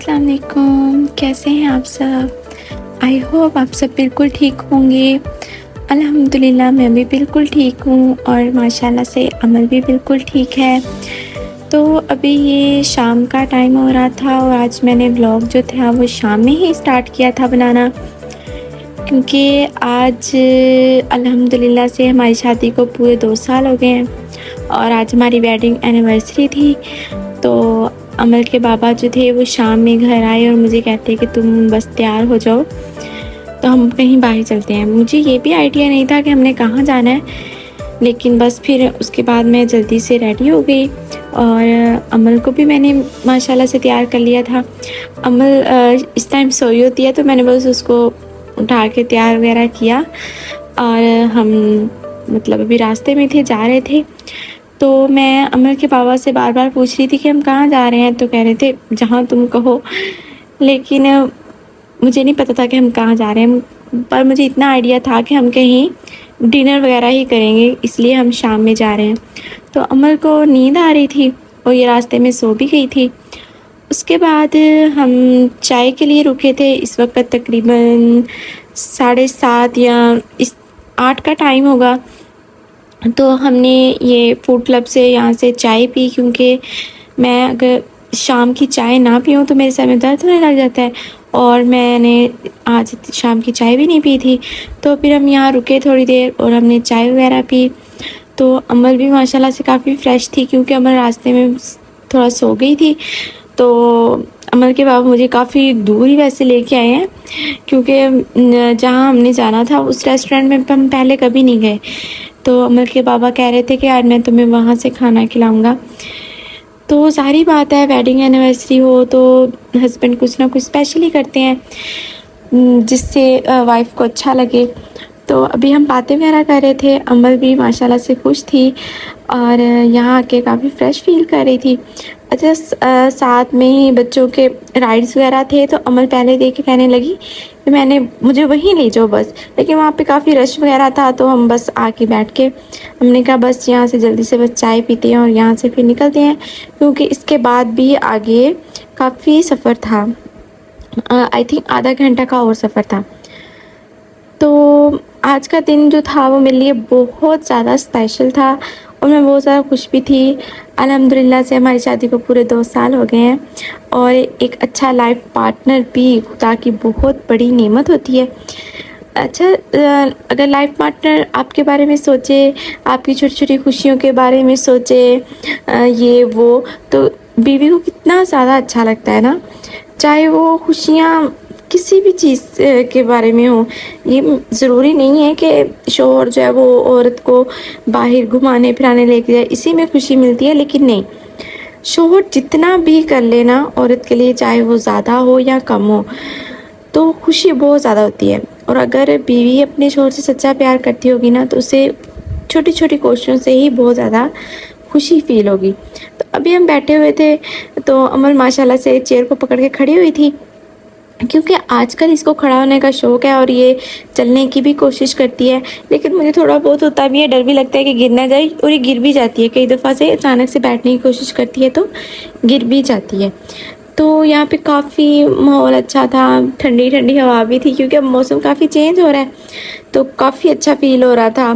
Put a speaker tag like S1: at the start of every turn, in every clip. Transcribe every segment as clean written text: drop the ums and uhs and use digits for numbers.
S1: अस्सलाम वालेकुम, कैसे हैं आप सब। आई होप आप सब बिल्कुल ठीक होंगे। अल्हम्दुलिल्लाह मैं भी बिल्कुल ठीक हूँ और माशाल्लाह से अमल भी बिल्कुल ठीक है। तो अभी ये शाम का टाइम हो रहा था और आज मैंने व्लॉग जो था वो शाम में ही स्टार्ट किया था बनाना, क्योंकि आज अल्हम्दुलिल्लाह से हमारी शादी को पूरे 2 साल हो गए हैं और आज हमारी वेडिंग एनिवर्सरी थी। तो अमल के बाबा जो थे वो शाम में घर आए और मुझे कहते कि तुम बस तैयार हो जाओ, तो हम कहीं बाहर चलते हैं। मुझे ये भी आइडिया नहीं था कि हमने कहाँ जाना है, लेकिन बस फिर उसके बाद मैं जल्दी से रेडी हो गई और अमल को भी मैंने माशाल्लाह से तैयार कर लिया था। अमल इस टाइम सोई होती है, तो मैंने बस उसको उठा के तैयार वगैरह किया और हम मतलब अभी रास्ते में थे, जा रहे थे। तो मैं अमल के बाबा से बार बार पूछ रही थी कि हम कहाँ जा रहे हैं, तो कह रहे थे जहाँ तुम कहो, लेकिन मुझे नहीं पता था कि हम कहाँ जा रहे हैं। पर मुझे इतना आइडिया था कि हम कहीं डिनर वगैरह ही करेंगे, इसलिए हम शाम में जा रहे हैं। तो अमल को नींद आ रही थी और ये रास्ते में सो भी गई थी। उसके बाद हम चाय के लिए रुके थे। इस वक्त तकरीबन 7:30 या 8 का टाइम होगा। तो हमने ये फूड क्लब से यहाँ से चाय पी, क्योंकि मैं अगर शाम की चाय ना पीऊँ तो मेरे सर में दर्द होने लग जाता है और मैंने आज शाम की चाय भी नहीं पी थी। तो फिर हम यहाँ रुके थोड़ी देर और हमने चाय वगैरह पी। तो अमल भी माशाल्लाह से काफ़ी फ़्रेश थी, क्योंकि अमल रास्ते में थोड़ा सो गई थी। तो अमल के बाबा मुझे काफ़ी दूर ही वैसे लेके आए हैं, क्योंकि जहाँ हमने जाना था उस रेस्टोरेंट में हम पहले कभी नहीं गए। तो अमल के बाबा कह रहे थे कि यार मैं तुम्हें वहाँ से खाना खिलाऊँगा। तो सारी बात है, वेडिंग एनिवर्सरी हो तो हस्बैंड कुछ ना कुछ स्पेशल ही करते हैं, जिससे वाइफ को अच्छा लगे। तो अभी हम बातें वगैरह कर रहे थे। अमल भी माशाल्लाह से खुश थी और यहाँ आके काफ़ी फ़्रेश फील कर रही थी। अच्छा, साथ में ही बच्चों के राइड्स वगैरह थे, तो अमल पहले देख के कहने लगी कि मुझे वहीं ले जाओ बस। लेकिन वहाँ पे काफ़ी रश वगैरह था, तो हम बस आके बैठ के हमने कहा बस यहाँ से जल्दी से बस चाय पीते हैं और यहाँ से फिर निकलते हैं, क्योंकि इसके बाद भी आगे काफ़ी सफ़र था। आई थिंक आधा घंटा का और सफ़र था। तो आज का दिन जो था वो मेरे लिए बहुत ज़्यादा स्पेशल था और मैं बहुत ज़्यादा खुश भी थी। अल्हम्दुलिल्लाह से हमारी शादी को पूरे 2 साल हो गए हैं और एक अच्छा लाइफ पार्टनर भी खुदा की बहुत बड़ी नेमत होती है। अच्छा, अगर लाइफ पार्टनर आपके बारे में सोचे, आपकी छोटी छोटी खुशियों के बारे में सोचे, ये वो, तो बीवी को कितना ज़्यादा अच्छा लगता है ना। चाहे वो खुशियाँ किसी भी चीज़ के बारे में हो। ये ज़रूरी नहीं है कि शौहर जो है वो औरत को बाहर घुमाने फिराने लेके जाए, इसी में खुशी मिलती है। लेकिन नहीं, शौहर जितना भी कर लेना औरत के लिए, चाहे वो ज़्यादा हो या कम हो, तो खुशी बहुत ज़्यादा होती है। और अगर बीवी अपने शौहर से सच्चा प्यार करती होगी ना, तो उसे छोटी छोटी कोशिशों से ही बहुत ज़्यादा खुशी फील होगी। तो अभी हम बैठे हुए थे, तो अमल माशाल्लाह से चेयर को पकड़ के खड़ी हुई थी, क्योंकि आजकल इसको खड़ा होने का शौक़ है और ये चलने की भी कोशिश करती है। लेकिन मुझे थोड़ा बहुत होता भी है, डर भी लगता है कि गिर ना जाए, और ये गिर भी जाती है। कई दफ़ा से अचानक से बैठने की कोशिश करती है तो गिर भी जाती है। तो यहाँ पे काफ़ी माहौल अच्छा था, ठंडी ठंडी हवा भी थी, क्योंकि अब मौसम काफ़ी चेंज हो रहा है, तो काफ़ी अच्छा फ़ील हो रहा था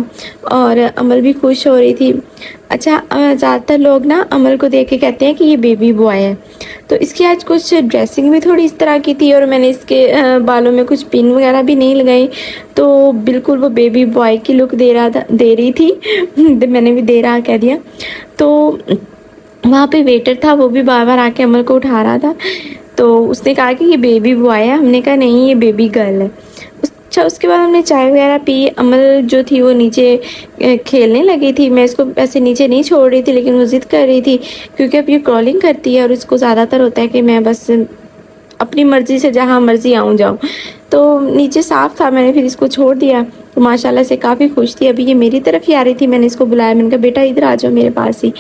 S1: और अमल भी खुश हो रही थी। अच्छा, ज़्यादातर लोग ना अमल को देख के कहते हैं कि ये बेबी बॉय है। तो इसकी आज कुछ ड्रेसिंग भी थोड़ी इस तरह की थी और मैंने इसके बालों में कुछ पिन वगैरह भी नहीं लगाई, तो बिल्कुल वो बेबी बॉय की लुक दे रही थी। मैंने भी दे रहा कह दिया। तो वहाँ पे वेटर था, वो भी बार बार आके अमल को उठा रहा था। तो उसने कहा कि ये बेबी बॉय है। हमने कहा नहीं, ये बेबी गर्ल है। अच्छा, उसके बाद हमने चाय वगैरह पी। अमल जो थी वो नीचे खेलने लगी थी। मैं इसको ऐसे नीचे नहीं छोड़ रही थी, लेकिन वो ज़िद कर रही थी, क्योंकि अब ये क्रॉलिंग करती है और इसको ज़्यादातर होता है कि मैं बस अपनी मर्ज़ी से जहाँ मर्ज़ी आऊँ जाऊँ। तो नीचे साफ़ था, मैंने फिर इसको छोड़ दिया। तो माशाल्लाह से काफ़ी खुश थी। अभी ये मेरी तरफ ही आ रही थी, मैंने इसको बुलाया, मैंने कहा बेटा इधर आ जाओ मेरे पास ही।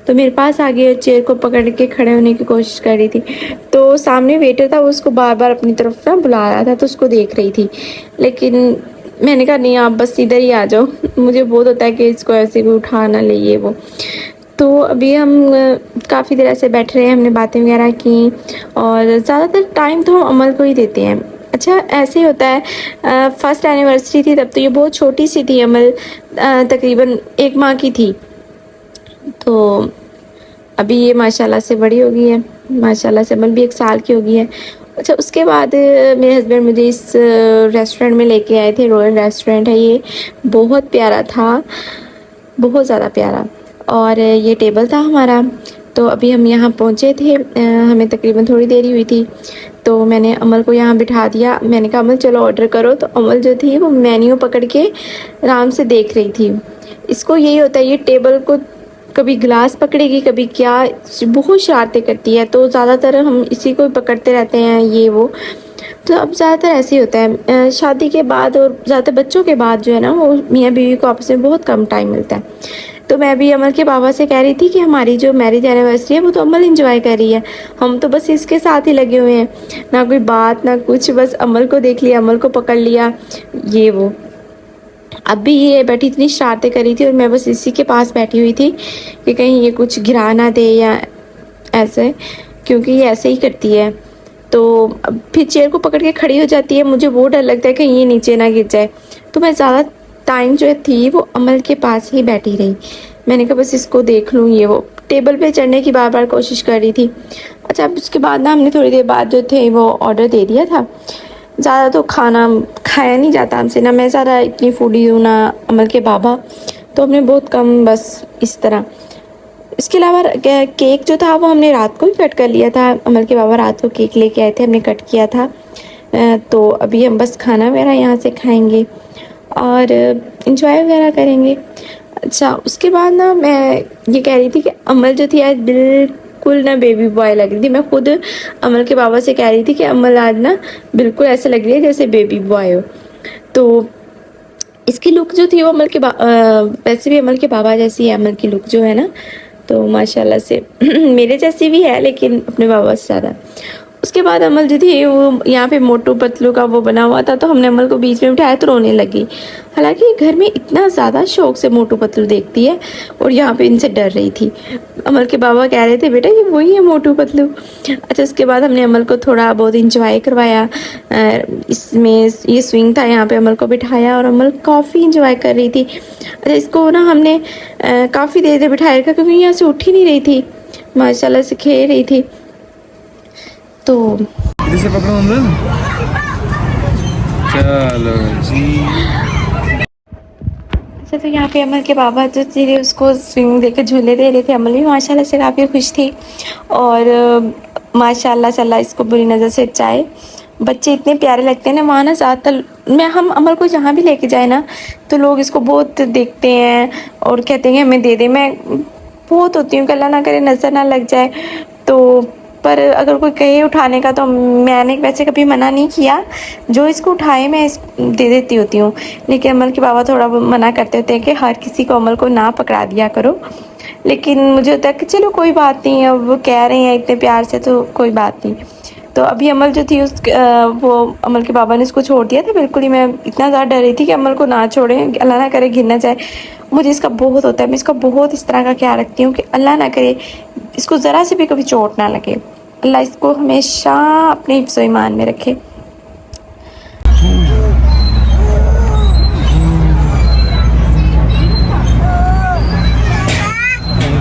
S1: तो मेरे पास आ गई और चेयर को पकड़ के खड़े होने की कोशिश कर रही थी। तो सामने वेटर था, वो उसको बार बार अपनी तरफ ना बुला रहा था, तो उसको देख रही थी। लेकिन मैंने कहा नहीं, आप बस इधर ही आ जाओ, मुझे बहुत होता है कि इसको ऐसे कोई उठा ना ले ये वो। तो अभी हम काफ़ी देर ऐसे बैठ रहे हैं, हमने बातें वगैरह की और ज़्यादातर टाइम तो हम अमल को ही देते हैं। अच्छा ऐसे ही होता है, फर्स्ट एनिवर्सरी थी तब तो ये बहुत छोटी सी थी, अमल तकरीबन 1 माह की थी। तो अभी ये माशाल्लाह से बड़ी हो गई है, माशाल्लाह से अमल भी 1 साल की हो गई है। अच्छा उसके बाद मेरे हस्बैंड मुझे इस रेस्टोरेंट में लेके आए थे, रॉयल रेस्टोरेंट है ये, बहुत प्यारा था, बहुत ज़्यादा प्यारा। और ये टेबल था हमारा, तो अभी हम यहाँ पहुँचे थे, हमें तकरीबन थोड़ी देर ही हुई थी। तो मैंने अमल को यहाँ बिठा दिया, मैंने कहा अमल चलो ऑर्डर करो। तो अमल जो थी वो मेन्यू पकड़ के आराम से देख रही थी। इसको यही होता है, ये टेबल को कभी गिलास पकड़ेगी कभी क्या, बहुत शरारतें करती है। तो ज़्यादातर हम इसी को पकड़ते रहते हैं ये वो। तो अब ज़्यादातर ऐसे ही होता है, शादी के बाद और ज़्यादातर बच्चों के बाद जो है ना, वो मियाँ बीवी को आपस में बहुत कम टाइम मिलता है। तो मैं भी अमल के बाबा से कह रही थी कि हमारी जो मैरिज एनिवर्सरी है वो तो अमल इंजॉय कर रही है, हम तो बस इसके साथ ही लगे हुए हैं, ना कोई बात ना कुछ, बस अमल को देख लिया, अमल को पकड़ लिया ये वो। अब भी ये बैठी इतनी शरारतें कर रही थी और मैं बस इसी के पास बैठी हुई थी कि कहीं ये कुछ गिरा ना दे या ऐसे, क्योंकि ये ऐसे ही करती है। तो अब फिर चेयर को पकड़ के खड़ी हो जाती है, मुझे वो डर लगता है कहीं ये नीचे ना गिर जाए। तो मैं ज़्यादा टाइम जो थी वो अमल के पास ही बैठी रही। मैंने कहा बस इसको देख लूँ ये वो, टेबल पे चढ़ने की बार बार कोशिश कर रही थी। अच्छा अब उसके बाद ना हमने थोड़ी देर बाद जो थे वो ऑर्डर दे दिया था। ज़्यादा तो खाना खाया नहीं जाता हमसे, ना मैं ज़्यादा इतनी फूडी हूँ ना अमल के बाबा, तो हमने बहुत कम बस इस तरह। इसके अलावा केक जो था वो हमने रात को ही कट कर लिया था, अमल के बाबा रात को केक लेके आए थे, हमने कट किया था। तो अभी हम बस खाना वगैरह यहाँ से खाएंगे और इंजॉय वगैरह करेंगे। अच्छा उसके बाद ना मैं ये कह रही थी कि अमल जो थी आज बिल्कुल ना बेबी बॉय लग रही थी। मैं खुद अमल के बाबा से कह रही थी कि अमल आज ना बिल्कुल ऐसे लग रही है जैसे बेबी बॉय हो। तो इसकी लुक जो थी वो वैसे भी अमल के बाबा जैसी है अमल की लुक जो है ना, तो माशाल्लाह से मेरे जैसी भी है लेकिन अपने बाबा से ज़्यादा। उसके बाद अमल जो थी वो यहाँ पे मोटू पतलू का वो बना हुआ था, तो हमने अमल को बीच में बिठाया तो रोने लगी। हालांकि घर में इतना ज़्यादा शौक से मोटू पतलू देखती है और यहाँ पे इनसे डर रही थी। अमल के बाबा कह रहे थे बेटा ये वही है मोटू पतलू। अच्छा उसके बाद हमने अमल को थोड़ा बहुत इंजॉय करवाया, इसमें ये स्विंग था यहाँ पे अमल को बिठाया और अमल काफ़ी इंजॉय कर रही थी। अच्छा इसको ना हमने काफ़ी देर बिठाया रखा क्योंकि यहाँ से उठ ही नहीं रही थी, माशाल्लाह से खेल रही थी। तो
S2: इधर से पकड़ो अमल, चलो जी।
S1: अच्छा तो यहाँ पे अमल के बाबा जो थे उसको स्विंग देकर झूले दे रहे थे। अमल भी माशाल्लाह से काफ़ी खुश थी और माशाल्लाह से अल्लाह इसको बुरी नज़र से बचाए। बच्चे इतने प्यारे लगते हैं ना, वहाँ ना ज़्यादातर हम अमल को जहाँ भी लेके जाए ना तो लोग इसको बहुत देखते हैं और कहते हैं हमें दे दे। मैं बहुत होती हूँ कि अल्लाह ना करे नज़र ना लग जाए, तो पर अगर कोई कहे उठाने का तो मैंने वैसे कभी मना नहीं किया, जो इसको उठाए मैं दे देती होती हूँ। लेकिन अमल के बाबा थोड़ा मना करते होते हैं कि हर किसी को अमल को ना पकड़ा दिया करो, लेकिन मुझे होता है कि चलो कोई बात नहीं, अब वो कह रहे हैं इतने प्यार से तो कोई बात नहीं। तो अभी अमल जो थी वो अमल के बाबा ने इसको छोड़ दिया था बिल्कुल ही। मैं इतना ज़्यादा डर रही थी कि अमल को ना छोड़ें, अल्लाह ना करे गिर ना जाए। मुझे इसका बहुत होता है, मैं इसका बहुत इस तरह का ख्याल रखती हूँ कि अल्लाह ना करे इसको ज़रा से भी कभी चोट ना लगे। अल्लाह इसको हमेशा अपने हिफ्ज़ ईमान में रखे।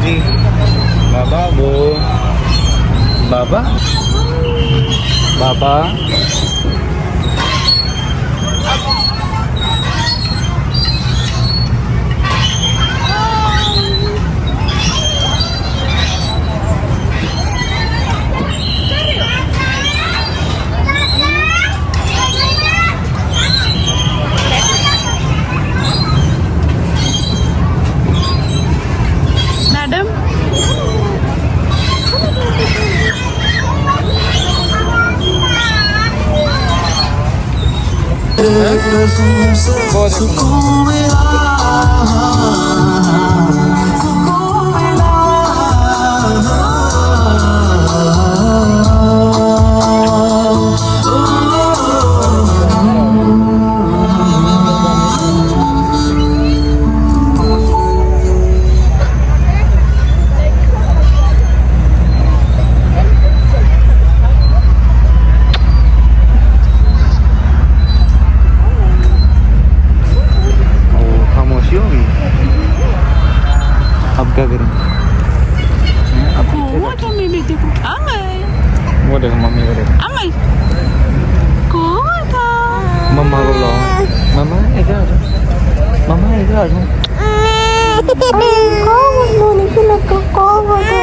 S2: जी बाबा वो बाबा बाबा
S1: मैडम
S2: क्या करें? अब
S1: वो तो मैं बेटे को अमल
S2: वो देखो मम्मी को देखो,
S1: अमल कौन था
S2: मम्मा को बुलाओ, मम्मा इधर आ जाओ, मम्मा इधर आ जाओ।
S1: कौन बोलने की लगा कौन था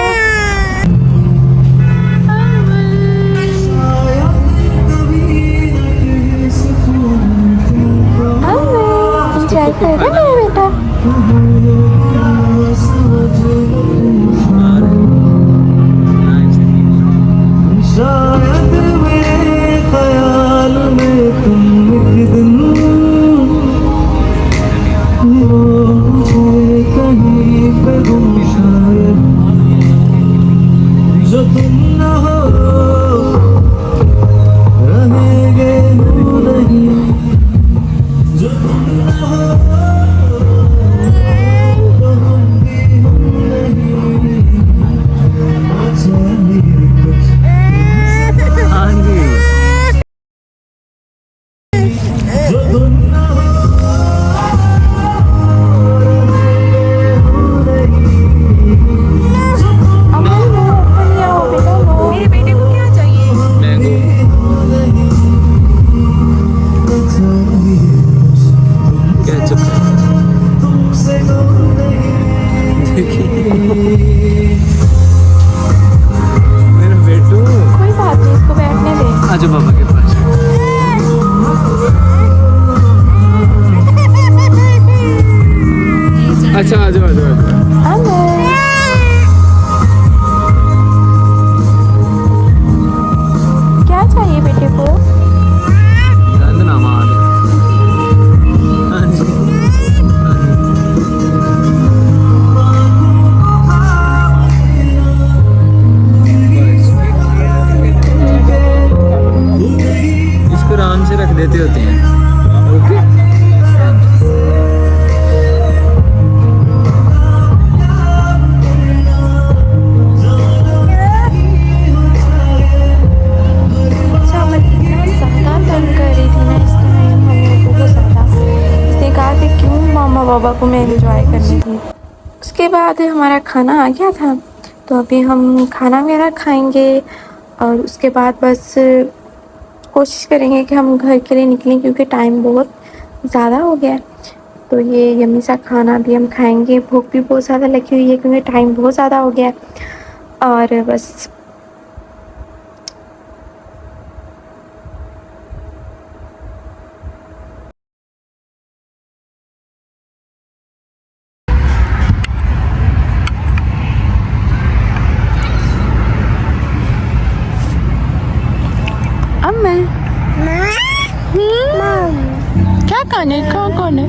S1: एंजॉय कर रहा है बेटा
S3: शायद मेरे ख्याल में तुम एक दिन मिलो मुझे कहीं पे गुम शायद जो तुम न हो रहेंगे हम नहीं जो तुम न हो रहूंगी हम नहीं चलिए कुछ
S2: हाँ जी
S3: जो तुम न हो
S1: अमल वो ओपन किया हो बेटा वो मेरे बेटे को क्या चाहिए
S2: क्या चुप
S3: तुमसे
S2: मेरा बेटू
S1: कोई बात नहीं इसको बैठने दे
S2: आजो पापा के पास। अच्छा आ जाओ आ जाओ आ जाओ।
S1: अमल क्या चाहिए बेटे को
S2: गंद ना मार। हाँ जी इसको आराम से रख देते होते हैं। ओके
S1: अच्छा अमल इतना ज़्यादा तंग कर रही थी ना इस टाइम हमें बहुत ज़्यादा इसने कहा कि क्यों मामा बाबा को मैं एंजॉय करनी थी। उसके बाद हमारा खाना आ गया था तो अभी हम खाना वगैरह खाएंगे और उसके बाद बस कोशिश करेंगे कि हम घर के लिए निकलें क्योंकि टाइम बहुत ज़्यादा हो गया है। तो ये यम्मी सा खाना भी हम खाएंगे, भूख भी बहुत ज़्यादा लगी हुई है क्योंकि टाइम बहुत ज़्यादा हो गया है और बस अमल क्या खाने कौन है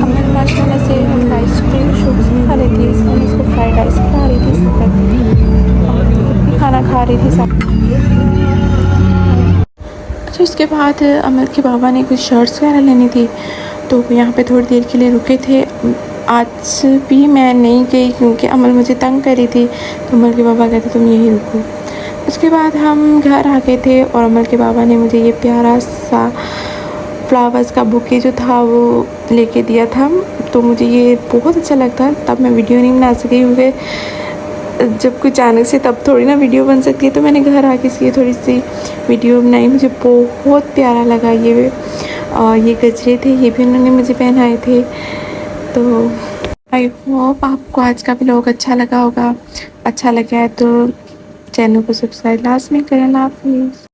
S1: अमल माशाल्लाह से आइसक्रीम शूप खा रही थी इसलिए मैं इसको फ्राइड राइस खा रही थी इसके साथ खाना खा रही थी सब। अच्छा उसके बाद अमल के बाबा ने कुछ शर्ट्स वगैरह लेनी थी तो वो यहाँ पे थोड़ी देर के लिए रुके थे। आज भी मैं नहीं गई क्योंकि अमल मुझे तंग कर रही थी तो अमल के बाबा कहते तुम यहीं रुको। उसके बाद हम घर आ गए थे और अमल के बाबा ने मुझे ये प्यारा सा फ्लावर्स का बुके जो था वो लेके दिया था तो मुझे ये बहुत अच्छा लगता। तब मैं वीडियो नहीं बना सकी क्योंकि जब कुछ अचानक से तब थोड़ी ना वीडियो बन सकती है तो मैंने घर आके इसलिए थोड़ी सी वीडियो बनाई। मुझे बहुत प्यारा लगा ये गजरे थे ये भी उन्होंने मुझे पहनाए थे। तो आई होप आपको आज का व्लॉग अच्छा लगा होगा। अच्छा लगा है तो चैनल को सब्सक्राइब लाजमी करें। अल्लाह हाफिज़।